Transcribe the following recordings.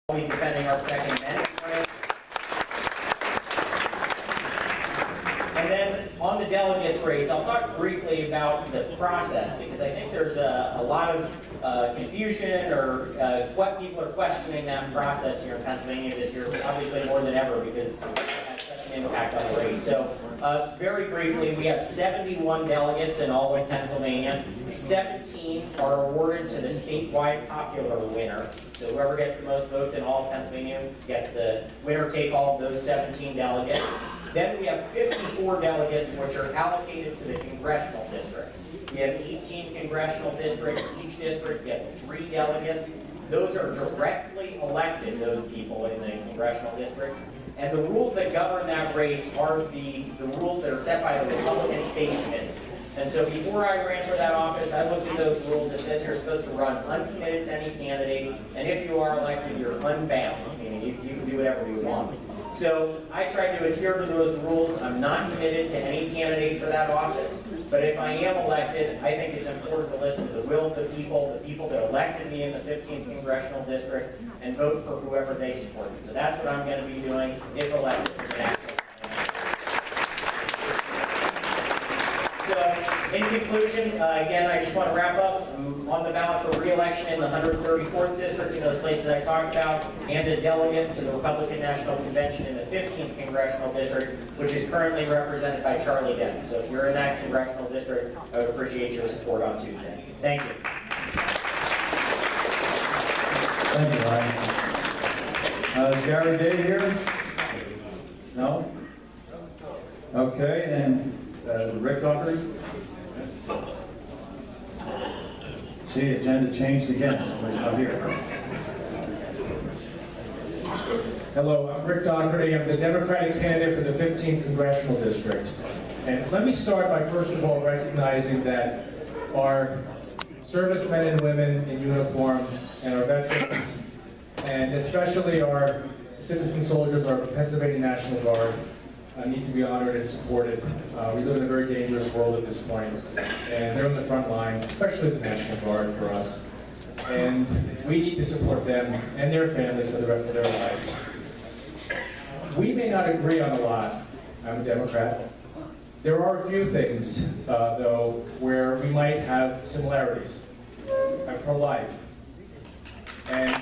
always defending our Second Amendment rights. And then on the delegates race, I'll talk briefly about the process because I think there's a lot of confusion or what people are questioning that process here in Pennsylvania this year, obviously more than ever because it has such an impact on the race. So very briefly, we have 71 delegates in all of Pennsylvania. 17 are awarded to the statewide popular winner. So whoever gets the most votes in all of Pennsylvania gets the winner take all of those 17 delegates. Then we have 54 delegates which are allocated to the congressional districts. We have 18 congressional districts. Each district gets 3 delegates. Those are directly elected, those people in the congressional districts. And the rules that govern that race are the rules that are set by the Republican State Committee. And so before I ran for that office, I looked at those rules. It says you're supposed to run uncommitted to any candidate, and if you are elected, you're unbound, meaning you can do whatever you want. So I tried to adhere to those rules. I'm not committed to any candidate for that office, but if I am elected, I think it's important to listen to the will of the people that elected me in the 15th Congressional District, and vote for whoever they support. So that's what I'm going to be doing if elected. In conclusion, again, I just want to wrap up. I'm on the ballot for re-election in the 134th district in those places I talked about, and a delegate to the Republican National Convention in the 15th Congressional District, which is currently represented by Charlie Denton. So if you're in that congressional district, I would appreciate your support on Tuesday. Thank you. Thank you, Ryan. Is Gary Day here? No? Okay, and Rick Doherty? See, agenda changed again. Somebody's not here. Hello, I'm Rick Doherty. I'm the Democratic candidate for the 15th Congressional District. And let me start by first of all recognizing that our servicemen and women in uniform and our veterans, and especially our citizen soldiers, our Pennsylvania National Guard, need to be honored and supported. We live in a very dangerous world at this point, and they're on the front lines, especially the National Guard for us. And we need to support them and their families for the rest of their lives. We may not agree on a lot. I'm a Democrat. There are a few things, though, where we might have similarities. I'm pro-life. And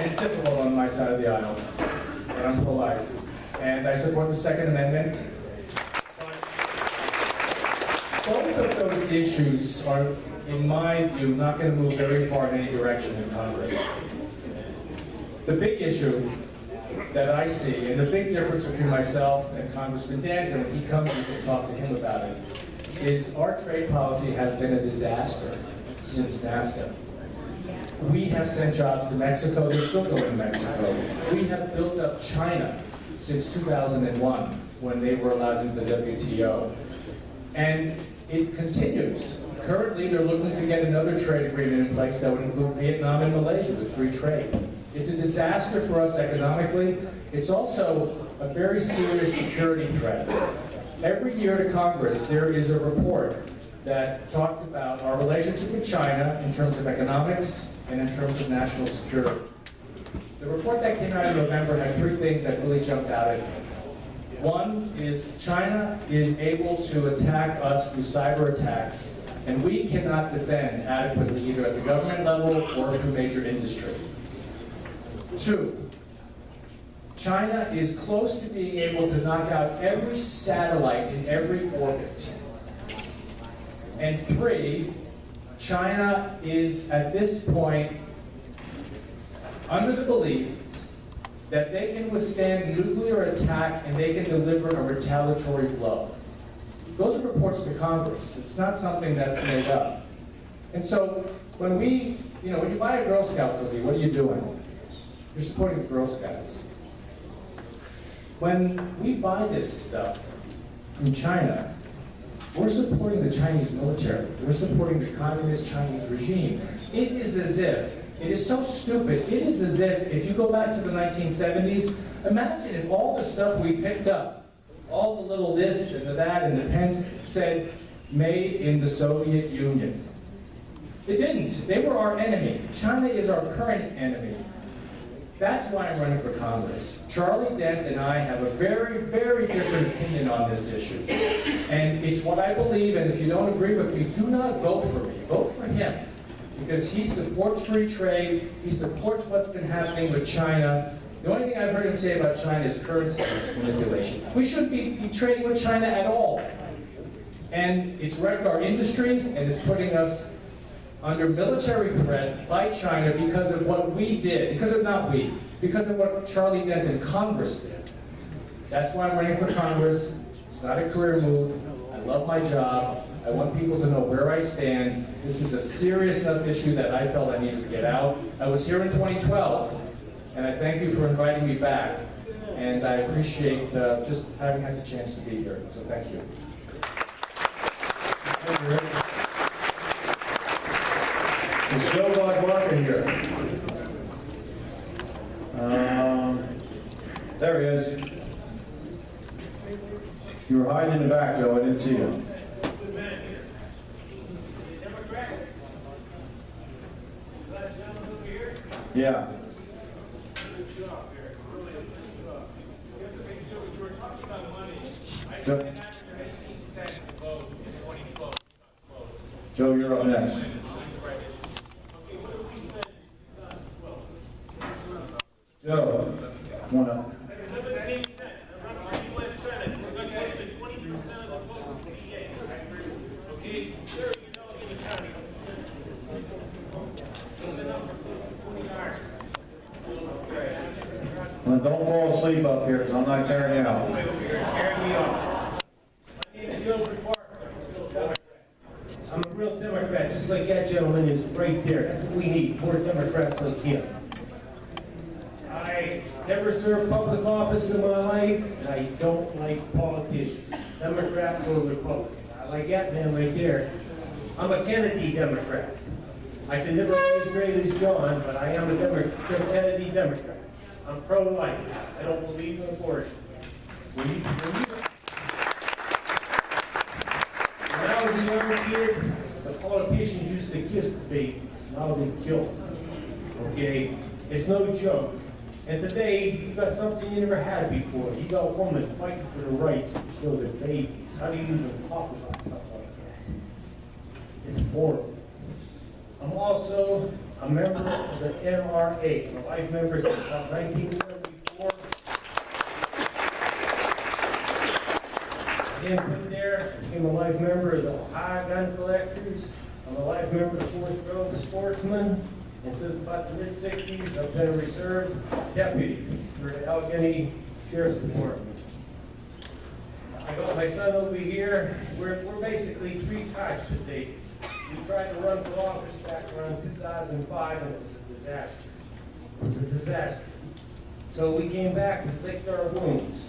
it's difficult on my side of the aisle, but I'm pro-life. And I support the Second Amendment. Both of those issues are, in my view, not going to move very far in any direction in Congress. The big issue that I see, and the big difference between myself and Congressman Danton, when he comes, we can talk to him about it, is our trade policy has been a disaster since NAFTA. We have sent jobs to Mexico, they're still going to Mexico. We have built up China since 2001, when they were allowed into the WTO. And it continues. Currently, they're looking to get another trade agreement in place that would include Vietnam and Malaysia with free trade. It's a disaster for us economically. It's also a very serious security threat. Every year to Congress, there is a report that talks about our relationship with China in terms of economics and in terms of national security. The report that came out in November had 3 things that really jumped out at me. One is China is able to attack us through cyber attacks, and we cannot defend adequately either at the government level or through major industry. 2, China is close to being able to knock out every satellite in every orbit. And 3, China is at this point under the belief that they can withstand nuclear attack and they can deliver a retaliatory blow. Those are reports to Congress. It's not something that's made up. And so when when you buy a Girl Scout cookie, what are you doing? You're supporting the Girl Scouts. When we buy this stuff from China, we're supporting the Chinese military. We're supporting the communist Chinese regime. It is as if, it is so stupid, it is as if you go back to the 1970s, imagine if all the stuff we picked up, all the little this and the that and the pens said, made in the Soviet Union. It didn't. They were our enemy. China is our current enemy. That's why I'm running for Congress. Charlie Dent and I have a very, very different opinion on this issue. And it's what I believe, and if you don't agree with me, do not vote for me. Vote for him. Because he supports free trade, he supports what's been happening with China. The only thing I've heard him say about China is currency manipulation. We shouldn't be trading with China at all. And it's wrecked our industries, and it's putting us under military threat by China because of what we did, because of what Charlie Dent and Congress did. That's why I'm running for Congress. It's not a career move. I love my job. I want people to know where I stand. This is a serious enough issue that I felt I needed to get out. I was here in 2012, and I thank you for inviting me back. And I appreciate just having had the chance to be here. So thank you. Thank you, Rick. Is Joe Barker here? There he is. You were hiding in the back, Joe. I didn't see you. Yeah. Joe, you're up next. Joe, come on up. Well, don't fall asleep up here, because I'm not carrying you out. I'm a real Democrat, just like that gentleman is right there. That's what we need, more Democrats like him. I never served public office in my life, and I don't like politicians, Democrat or Republican. I like that man right there. I'm a Kennedy Democrat. I can never be as great as John, but I am a Kennedy Democrat. I'm pro-life. I don't believe in abortion. When I was a young kid, the politicians used to kiss the babies. Now they kill them. Okay? It's no joke. And today, you got something you never had before. You got a woman fighting for the rights to kill their babies. How do you even talk about something like that? It's horrible. I'm also a member of the NRA, a life member since about 1974. Again, put there, became a life member of the Ohio Gun Collectors. I'm a life member of the Forest Grove Sportsmen. And since about the mid-60s, I've been a reserve deputy for the Allegheny Sheriff's Department. I got my son over here. We're basically three types today. We tried to run for office back around 2005, and it was a disaster. It was a disaster. So we came back and licked our wounds.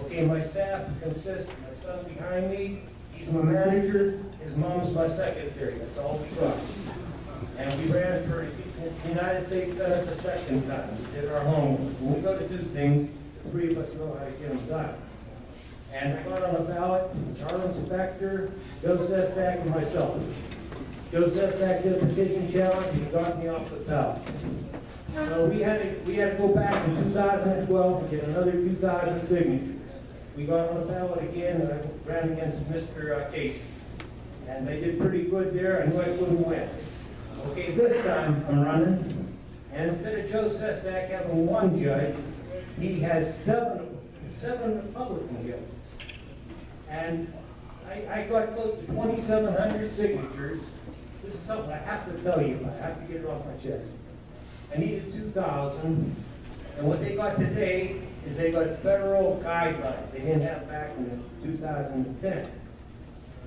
Okay, my staff consists of my son behind me. He's my manager. His mom's my secretary. That's all we got. And we ran for the United States Senate the second time. We did our homework. When we go to do things, the three of us know how to get them done. And I got on the ballot, Charles Spector, Joe Sestak, and myself. Joe Sestak did a petition challenge, and he got me off the ballot. So we had to go back in 2012 and get another 2,000 signatures. We got on the ballot again, and I ran against Mr. Casey. And they did pretty good there. I knew I couldn't win. Okay, this time I'm running, and instead of Joe Sestak having one judge, he has seven Republican judges. And I got close to 2,700 signatures. This is something I have to tell you about. I have to get it off my chest. I needed 2,000, and what they got today is they got federal guidelines they didn't have back in 2010.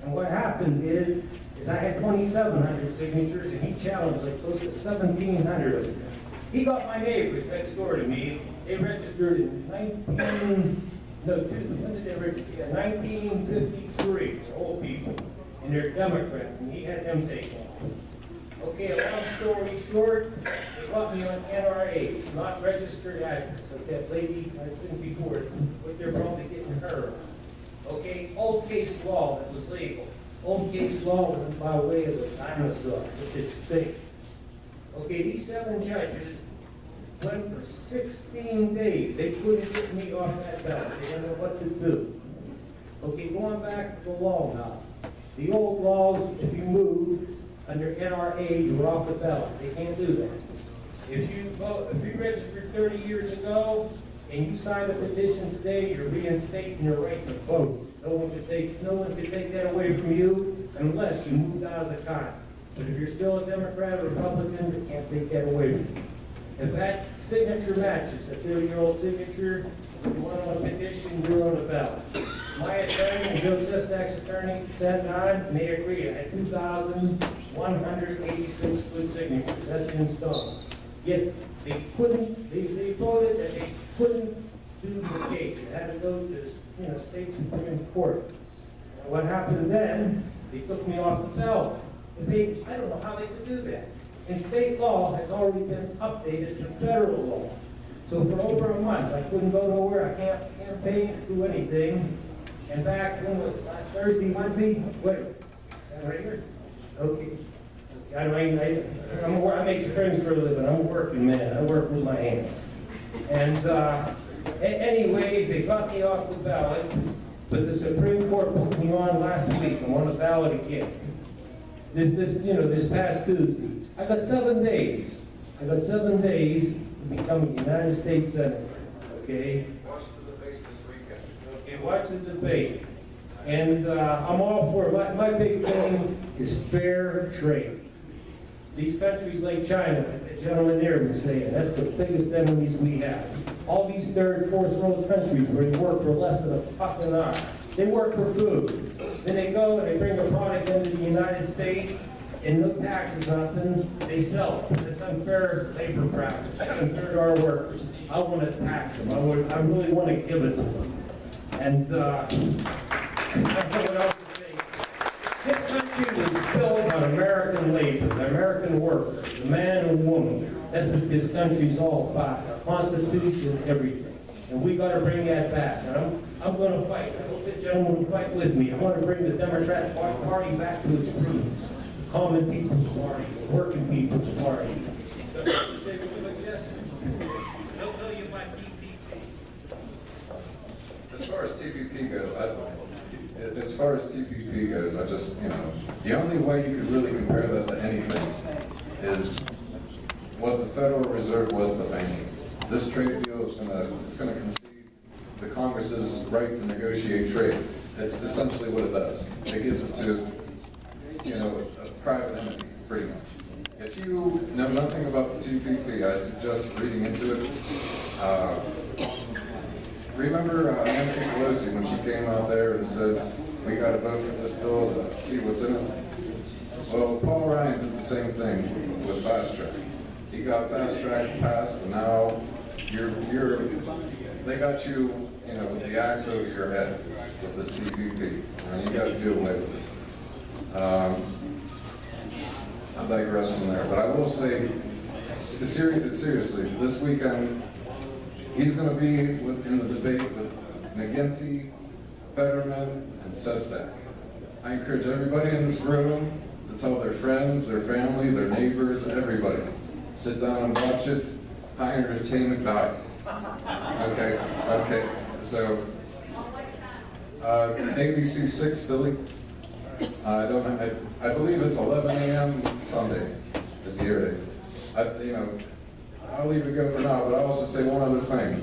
And what happened is I had 2,700 signatures, and he challenged like close to 1,700 of them. He got my neighbors next door to me. They registered in 1953, old people, and they're Democrats, and he had them taken off. Okay, a long story short, they got me on NRAs, not registered address. Like that lady I think before, what they're probably getting her. Okay, old case law that was legal. old case law went by way of the dinosaur, which is extinct. Okay, these 7 judges went for 16 days. They couldn't get me off that ballot. They didn't know what to do. Okay, going back to the law now. The old laws, if you moved under NRA, you were off the ballot. They can't do that. If you registered 30 years ago and you signed a petition today, you're reinstating your right to vote. No one could take that away from you unless you moved out of the country. But if you're still a Democrat or Republican, they can't take that away from you. If that signature matches, a 30-year-old signature, you want on a petition, you're on the ballot. My attorney and Joe Sestak's attorney sat down and they agreed. I had 2,186 good signatures. That's in stone. Yet they voted that they couldn't do the case. It had to go to the state Supreme Court. And what happened then? They took me off the ballot. I don't know how they could do that. And state law has already been updated to federal law. So for over a month, I couldn't go nowhere. I can't campaign, do anything. And back when was it, last Thursday, Wednesday? Wait, right here? Okay. I make springs for a living. I'm a working man. I work with my hands. And anyways, they got me off the ballot, but the Supreme Court put me on last week. I'm on the ballot again. This past Tuesday. I got 7 days. I got 7 days to become a United States Senator. Okay? Watch the debate this weekend. Okay, watch the debate. And I'm all for it. My big thing is fair trade. These countries like China, the gentleman there was saying, that's the biggest enemies we have. All these third, fourth world countries where they work for less than a buck an hour. They work for food. Then they go and they bring a product into the United States and no taxes, nothing. They sell it. It's unfair labor practice. It's unfair to our workers. I want to tax them. I really want to give it to them. And I don't know what else to say. This country was built on American labor, the American worker, the man and woman. That's what this country's all about. The Constitution, everything. And we got to bring that back. And I'm going to fight. I hope the gentleman will fight with me. I want to bring the Democrat Party back to its roots. The common people's party, the working people's party. As far as TPP goes, I just, the only way you could really compare that to anything is what the Federal Reserve was to banking. This trade deal is gonna concede the Congress's right to negotiate trade. It's essentially what it does. It gives it to, a private entity, pretty much. If you know nothing about the TPP, I'd suggest reading into it. Remember Nancy Pelosi when she came out there and said, we got to vote for this bill to see what's in it? Well, Paul Ryan did the same thing with Fast Track. He got Fast Track passed, and now they got you, with the axe over your head with this TPP, and you got to do away with it. I'm digressing from there, but I will say, seriously, this weekend, he's going to be in the debate with McGinty, Fetterman, and Sestak. I encourage everybody in this room to tell their friends, their family, their neighbors, everybody. Sit down and watch it. High entertainment value. Okay. So, it's ABC 6, Philly. I believe it's 11 a.m. Sunday is the air date. I'll leave it go for now, but I'll also say one other thing.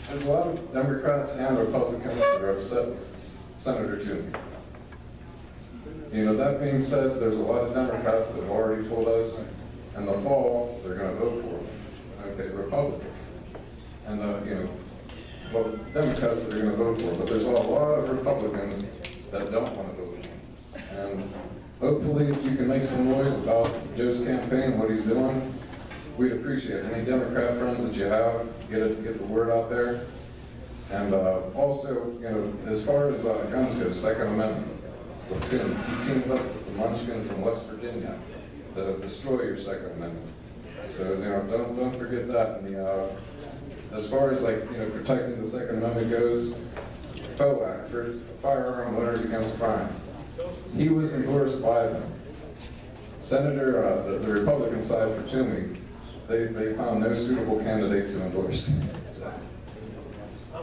There's a lot of Democrats and Republicans that represent Senator Toomey. That being said, there's a lot of Democrats that have already told us in the fall they're going to vote for him. Okay, Republicans. And, Democrats that are going to vote for him, but there's a lot of Republicans that don't want to vote for him. And hopefully, if you can make some noise about Joe's campaign and what he's doing, we'd appreciate it. Any Democrat friends that you have, get the word out there. And also, as far as guns go, Second Amendment, with Tim, he teamed up with the Munchkin from West Virginia to destroy your Second Amendment. So, don't forget that. And as far as protecting the Second Amendment goes, FOAC, for Firearm Owners Against Crime. He was endorsed by them. Senator, the Republican side for Toomey, they found no suitable candidate to endorse. So.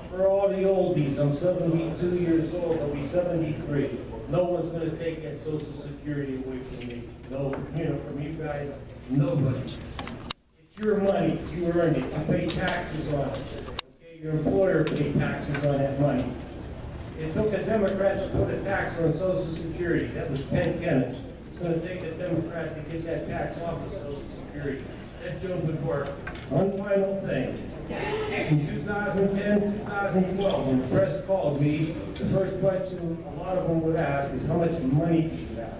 For all the oldies, I'm 72 years old, I'll be 73. No one's gonna take that Social Security away from me. No, from you guys, nobody. It's your money, you earned it, you pay taxes on it. Okay, your employer paid taxes on that money. It took a Democrat to put a tax on Social Security, that was Penn Kennedy. It's gonna take a Democrat to get that tax off of Social Security. That's Joe before. One final thing. In 2010, 2012, when the press called me, the first question a lot of them would ask is, how much money do you have?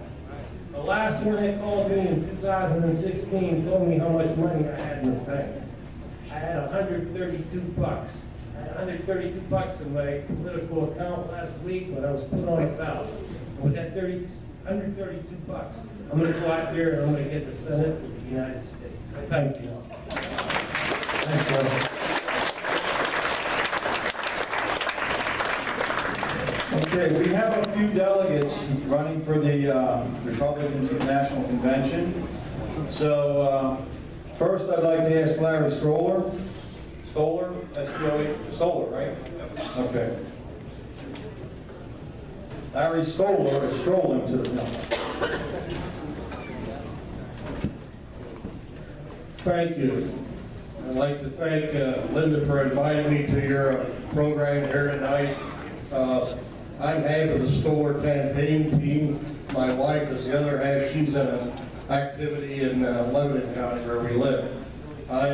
The last one that called me in 2016 told me how much money I had in the bank. I had 132 bucks. I had 132 bucks in my political account last week when I was put on a ballot. And with that 132 bucks, I'm going to go out there and I'm going to get the Senate of the United States. I thank you. Thanks, Joe. Okay, we have a few delegates running for the Republicans at the National Convention. So first I'd like to ask Larry Stoller, Stoller, right? Okay. Larry Stoller is strolling to the middle. Thank you. I'd like to thank Linda for inviting me to your program here tonight. I'm half of the Stoller campaign team. My wife is the other half. She's in an activity in Lebanon County where we live. I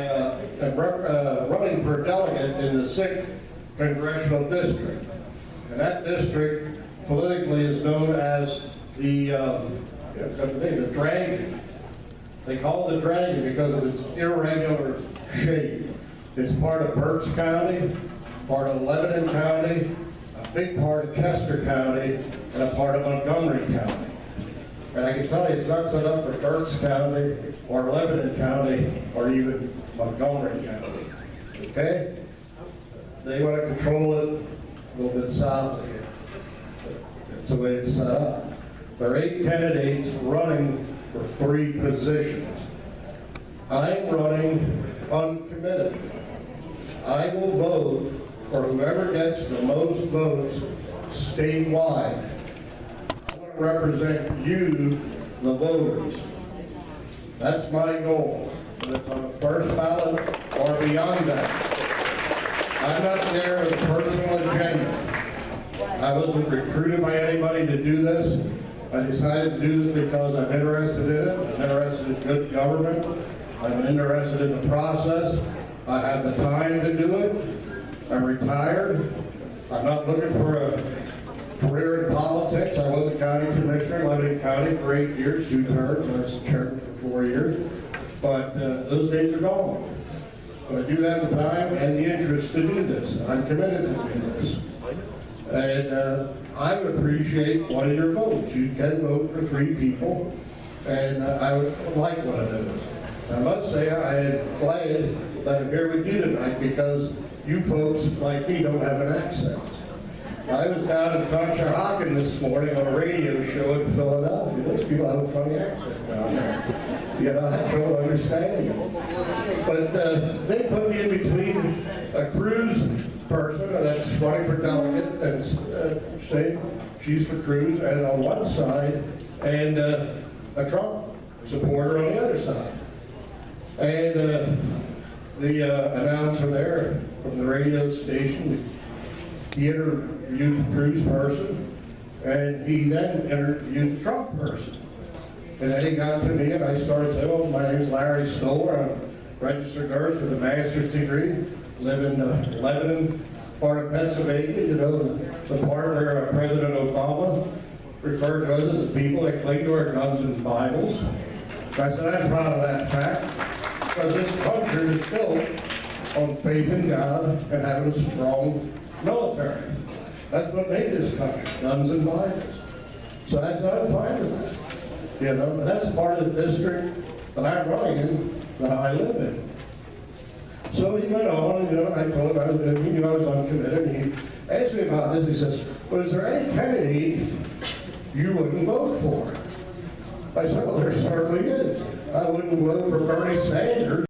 am running for delegate in the 6th Congressional District. And that district politically is known as the Dragon. They call it the Dragon because of its irregular shape. It's part of Berks County, part of Lebanon County, a big part of Chester County, and a part of Montgomery County. And I can tell you, it's not set up for Berks County, or Lebanon County, or even Montgomery County. Okay? They want to control it a little bit south of here. That's the way it's set up. There are 8 candidates running for 3 positions. I'm running uncommitted. I will vote for whoever gets the most votes statewide. I want to represent you, the voters. That's my goal, whether it's on the first ballot or beyond that. I'm not there with a personal agenda. I wasn't recruited by anybody to do this. I decided to do this because I'm interested in it. I'm interested in good government. I'm interested in the process. I have the time to do it. I'm retired. I'm not looking for a career in politics. I was a county commissioner in Lebanon County for 8 years, 2 terms. I was chairman for 4 years. But those days are gone. But I do have the time and the interest to do this. I'm committed to do this. And I would appreciate one of your votes. You can vote for 3 people, and I would like one of those. I must say I am glad that I'm here with you tonight because you folks, like me, don't have an accent. I was down in Conshohocken this morning on a radio show in Philadelphia. Those people have a funny accent down there. You know, I have trouble understanding it. But they put me in between a Cruz person that's running for delegate and say she's for Cruz, and on one side, and a Trump supporter on the other side. And the announcer there from the radio station, he interviewed the Cruz person, and he then interviewed the Trump person. And then he got to me, and I started saying, "Oh, my name is Larry Stoller. I'm a registered nurse with a master's degree. Live in Lebanon, part of Pennsylvania. You know, the part where President Obama referred to us as the people that cling to our guns and Bibles." I said, "I'm proud of that fact, because this country is built on faith in God and having a strong military. That's what made this country, guns and Bibles." So that's what I'm fine with that. You know, and that's part of the district that I'm running in, that I live in. So he went on, you know, and I told him he knew I was uncommitted. asked me about this. He says, was there any candidate you wouldn't vote for? I said, well, there certainly is. I wouldn't vote for Bernie Sanders.